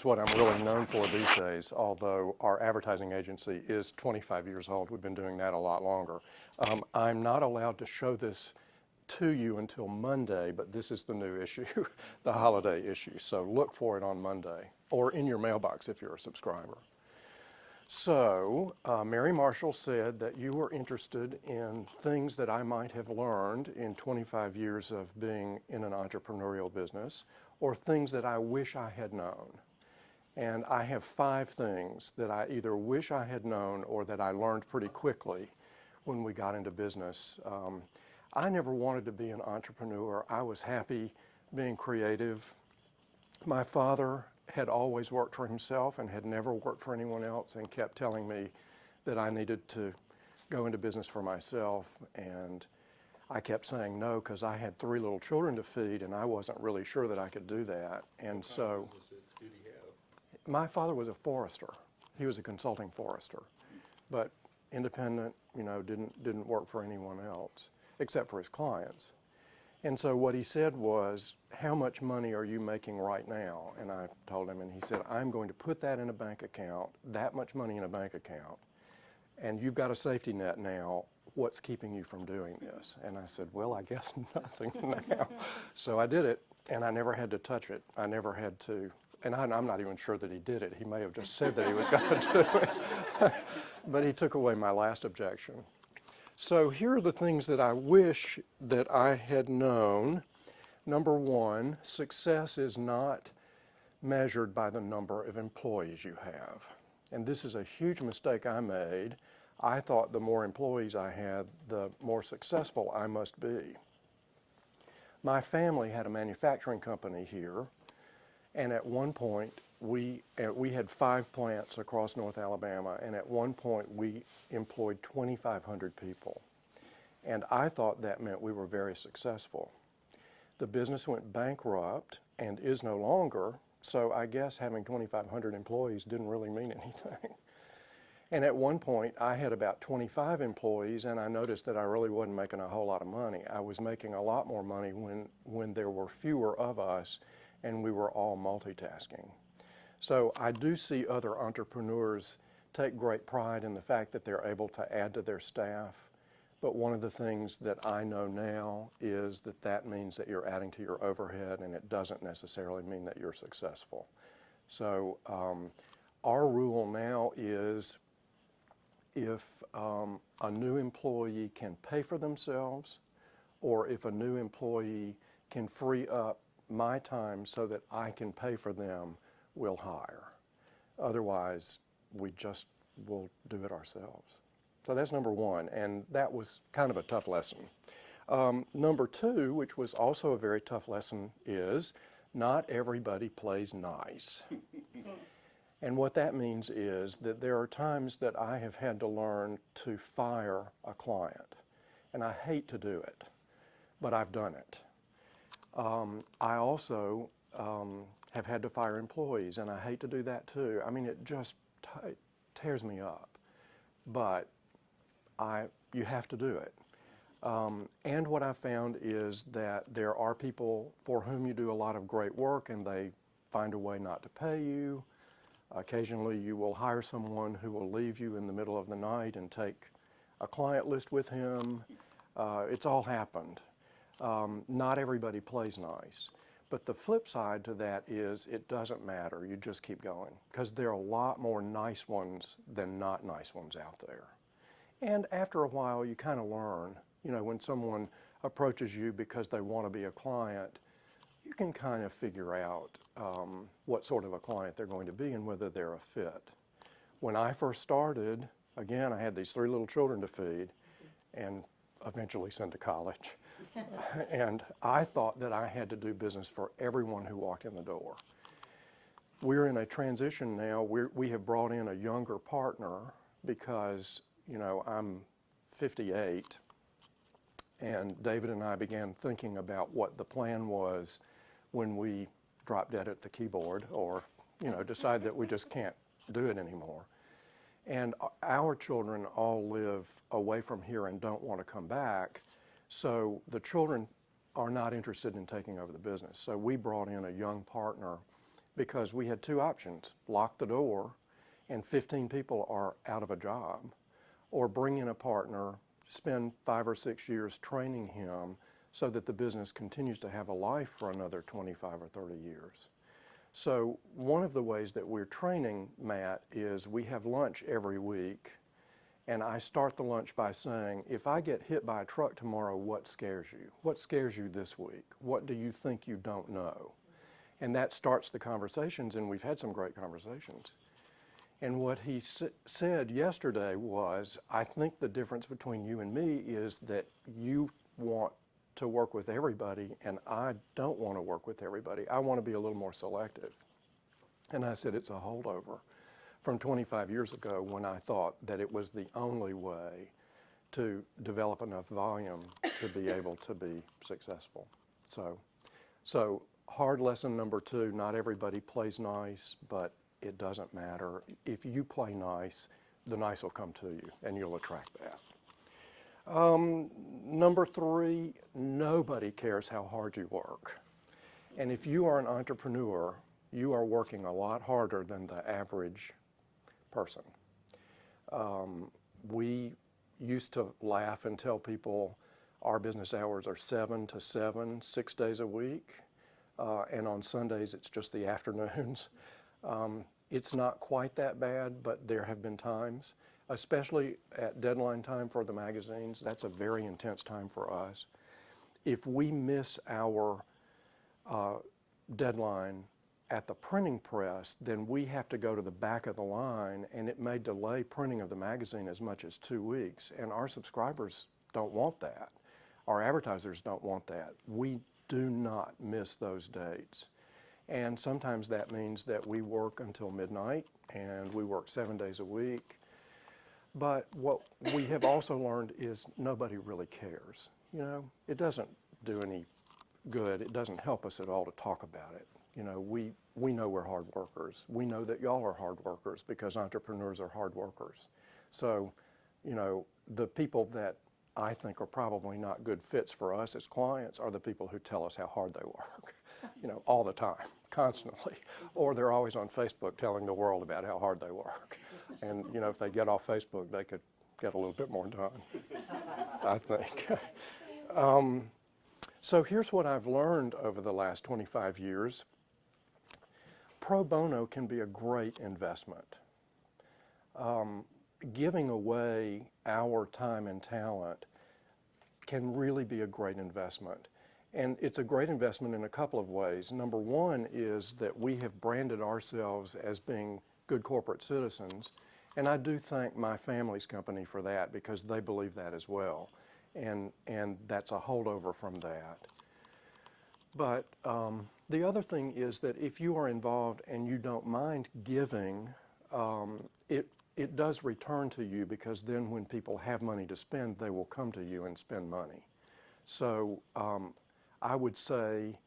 It's what I'm really known for these days, although our advertising agency is 25 years old. We've been doing that a lot longer. I'm not allowed to show this to you until Monday, but this is the new issue, the holiday issue. So look for it on Monday, or in your mailbox if you're a subscriber. So Mary Marshall said that you were interested in things that I might have learned in 25 years of being in an entrepreneurial business, or things that I wish I had known. And I have 5 things that I either wish I had known or that I learned pretty quickly when we got into business. I never wanted to be an entrepreneur. I was happy being creative. My father had always worked for himself and had never worked for anyone else, and kept telling me that I needed to go into business for myself. And I kept saying no because I had 3 little children to feed and I wasn't really sure that I could do that. And so my father was a forester. He was a consulting forester, but independent, didn't work for anyone else except for his clients. And so what he said was, how much money are you making right now? And I told him, and he said, I'm going to put that in a bank account, that much money in a bank account, and you've got a safety net now. What's keeping you from doing this? And I said, well, I guess nothing now. So I did it, and I never had to touch it. I never had to, and I'm not even sure that he did it. He may have just said that he was going to do it. But he took away my last objection. So here are the things that I wish that I had known. Number 1, success is not measured by the number of employees you have. And this is a huge mistake I made. I thought the more employees I had, the more successful I must be. My family had a manufacturing company here, and at one point we had 5 plants across North Alabama, and at one point we employed 2,500 people. And I thought that meant we were very successful. The business went bankrupt and is no longer, so I guess having 2,500 employees didn't really mean anything. And at one point I had about 25 employees, and I noticed that I really wasn't making a whole lot of money. I was making a lot more money when there were fewer of us and we were all multitasking. So I do see other entrepreneurs take great pride in the fact that they're able to add to their staff. But one of the things that I know now is that that means that you're adding to your overhead, and it doesn't necessarily mean that you're successful. So our rule now is if a new employee can pay for themselves, or if a new employee can free up my time so that I can pay for them, we'll hire. Otherwise, we just will do it ourselves. So that's number 1, and that was kind of a tough lesson. Number 2, which was also a very tough lesson, is not everybody plays nice. And what that means is that there are times that I have had to learn to fire a client, and I hate to do it, but I've done it. I also have had to fire employees, and I hate to do that too. I mean, it just tears me up, but you have to do it. And what I found is that there are people for whom you do a lot of great work and they find a way not to pay you. Occasionally you will hire someone who will leave you in the middle of the night and take a client list with him. It's all happened. Not everybody plays nice. But the flip side to that is it doesn't matter. You just keep going, because there are a lot more nice ones than not nice ones out there. And after a while, you kind of learn. When someone approaches you because they want to be a client, you can kind of figure out what sort of a client they're going to be and whether they're a fit. When I first started, again, I had these 3 little children to feed and eventually send to college. And I thought that I had to do business for everyone who walked in the door. We're in a transition now. We have brought in a younger partner because, I'm 58, and David and I began thinking about what the plan was when we drop dead at the keyboard or, decide that we just can't do it anymore. And our children all live away from here and don't want to come back. So the children are not interested in taking over the business. So we brought in a young partner because we had two options: lock the door and 15 people are out of a job, or bring in a partner, spend 5 or 6 years training him so that the business continues to have a life for another 25 or 30 years. So one of the ways that we're training Matt is we have lunch every week, and I start the lunch by saying, if I get hit by a truck tomorrow, what scares you? What scares you this week? What do you think you don't know? And that starts the conversations, and we've had some great conversations. And what he said yesterday was, I think the difference between you and me is that you want to work with everybody, and I don't want to work with everybody. I want to be a little more selective. And I said, it's a holdover from 25 years ago when I thought that it was the only way to develop enough volume to be able to be successful. So hard lesson number 2, not everybody plays nice, but it doesn't matter. If you play nice, the nice will come to you, and you'll attract that. Number 3, nobody cares how hard you work. And if you are an entrepreneur, you are working a lot harder than the average person. We used to laugh and tell people our business hours are 7 to 7, 6 days a week, and on Sundays it's just the afternoons. It's not quite that bad, but there have been times, especially at deadline time for the magazines. That's a very intense time for us. If we miss our deadline at the printing press, then we have to go to the back of the line, and it may delay printing of the magazine as much as 2 weeks. And our subscribers don't want that. Our advertisers don't want that. We do not miss those dates. And sometimes that means that we work until midnight, and we work 7 days a week. But what we have also learned is nobody really cares. You know, it doesn't do any good. It doesn't help us at all to talk about it. You know, we know we're hard workers. We know that y'all are hard workers because entrepreneurs are hard workers. So, you know, the people that I think are probably not good fits for us as clients are the people who tell us how hard they work, you know, all the time, constantly. Or they're always on Facebook telling the world about how hard they work. And, you know, if they get off Facebook, they could get a little bit more done, I think. So here's what I've learned over the last 25 years. Pro bono can be a great investment. Giving away our time and talent can really be a great investment. And it's a great investment in a couple of ways. Number one is that we have branded ourselves as being good corporate citizens. And I do thank my family's company for that because they believe that as well. And that's a holdover from that. But the other thing is that if you are involved and you don't mind giving, it does return to you because then when people have money to spend, they will come to you and spend money. So I would say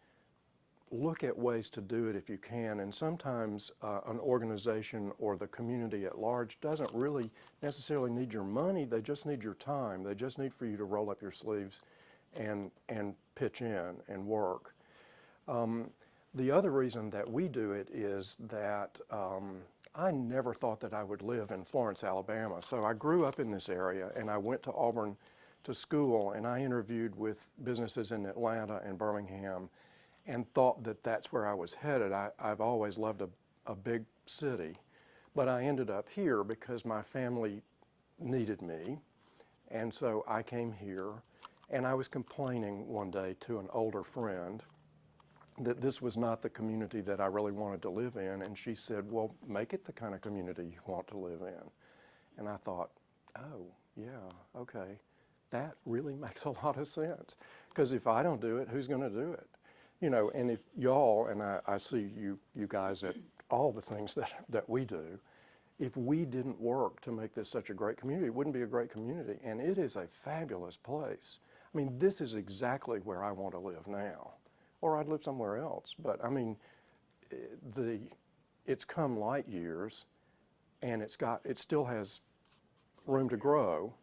look at ways to do it if you can, and sometimes an organization or the community at large doesn't really necessarily need your money, they just need your time. They just need for you to roll up your sleeves and pitch in and work. The other reason that we do it is that I never thought that I would live in Florence, Alabama. So I grew up in this area, and I went to Auburn to school, and I interviewed with businesses in Atlanta and Birmingham and thought that that's where I was headed. I've always loved a big city, but I ended up here because my family needed me, and so I came here, and I was complaining one day to an older friend that this was not the community that I really wanted to live in, and she said, well, make it the kind of community you want to live in. And I thought, oh, yeah, okay, that really makes a lot of sense, because if I don't do it, who's going to do it? You know, and if y'all, and I see you guys at all the things that we do, if we didn't work to make this such a great community, it wouldn't be a great community, and it is a fabulous place. I mean, this is exactly where I want to live now. Or I'd live somewhere else. But I mean, it's come light years, and it still has room to grow.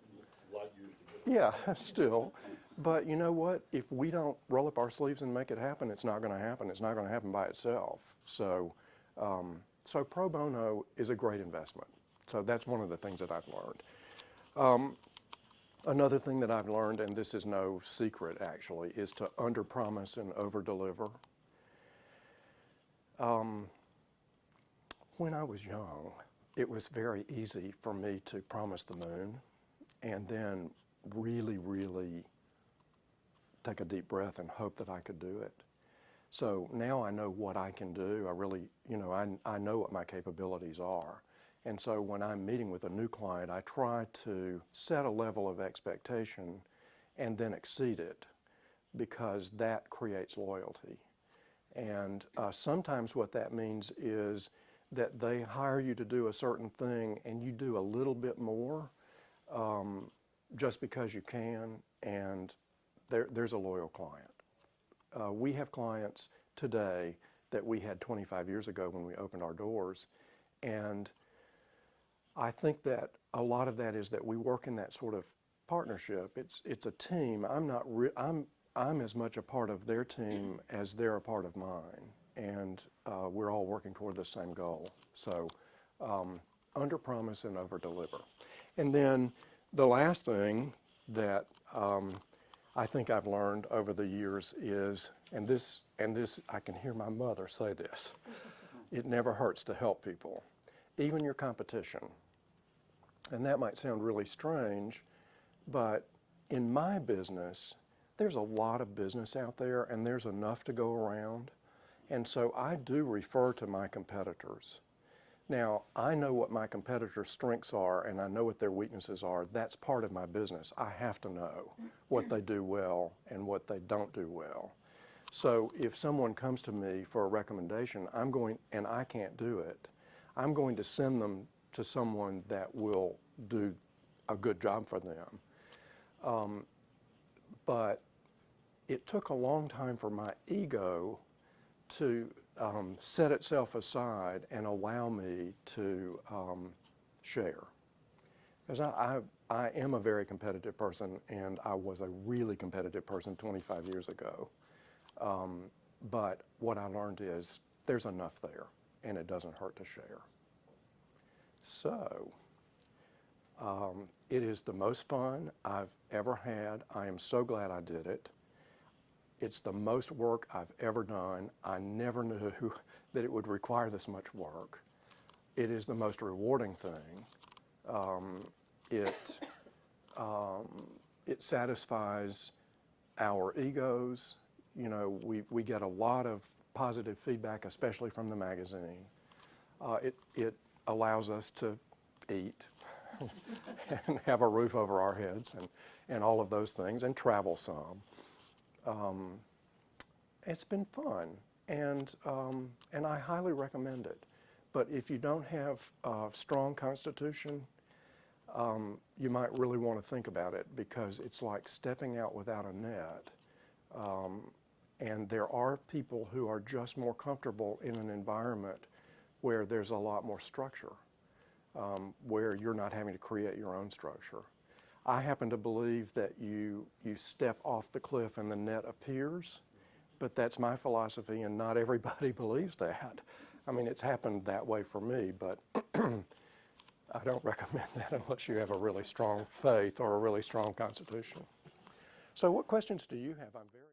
Light years to grow. Yeah, still. But you know what? If we don't roll up our sleeves and make it happen, it's not going to happen. It's not going to happen by itself. So So pro bono is a great investment. So that's one of the things that I've learned. Another thing that I've learned, and this is no secret actually, is to underpromise and overdeliver. When I was young, it was very easy for me to promise the moon and then really, really take a deep breath and hope that I could do it. So now I know what I can do. I really, I know what my capabilities are. And so when I'm meeting with a new client, I try to set a level of expectation and then exceed it, because that creates loyalty. And sometimes what that means is that they hire you to do a certain thing and you do a little bit more just because you can, and there's a loyal client. We have clients today that we had 25 years ago when we opened our doors, and I think that a lot of that is that we work in that sort of partnership. It's a team. I'm as much a part of their team as they're a part of mine, and we're all working toward the same goal. So underpromise and overdeliver. And then the last thing that I think I've learned over the years is, and this I can hear my mother say this, it never hurts to help people, even your competition. And that might sound really strange, but in my business, there's a lot of business out there and there's enough to go around. And so I do refer to my competitors. Now, I know what my competitors' strengths are and I know what their weaknesses are. That's part of my business. I have to know what they do well and what they don't do well. So if someone comes to me for a recommendation, and I can't do it, I'm going to send them to someone that will do a good job for them. But it took a long time for my ego to set itself aside and allow me to share. Because I am a very competitive person, and I was a really competitive person 25 years ago. But what I learned is there's enough there, and it doesn't hurt to share. So it is the most fun I've ever had. I am so glad I did it. It's the most work I've ever done. I never knew that it would require this much work. It is the most rewarding thing. It satisfies our egos. We get a lot of positive feedback, especially from the magazine. It allows us to eat and have a roof over our heads and all of those things, and travel some. It's been fun, and I highly recommend it. But if you don't have a strong constitution, you might really want to think about it, because it's like stepping out without a net. And there are people who are just more comfortable in an environment where there's a lot more structure, where you're not having to create your own structure. I happen to believe that you step off the cliff and the net appears, but that's my philosophy, and not everybody believes that. I mean, it's happened that way for me, but I don't recommend that unless you have a really strong faith or a really strong constitution. So what questions do you have? I'm very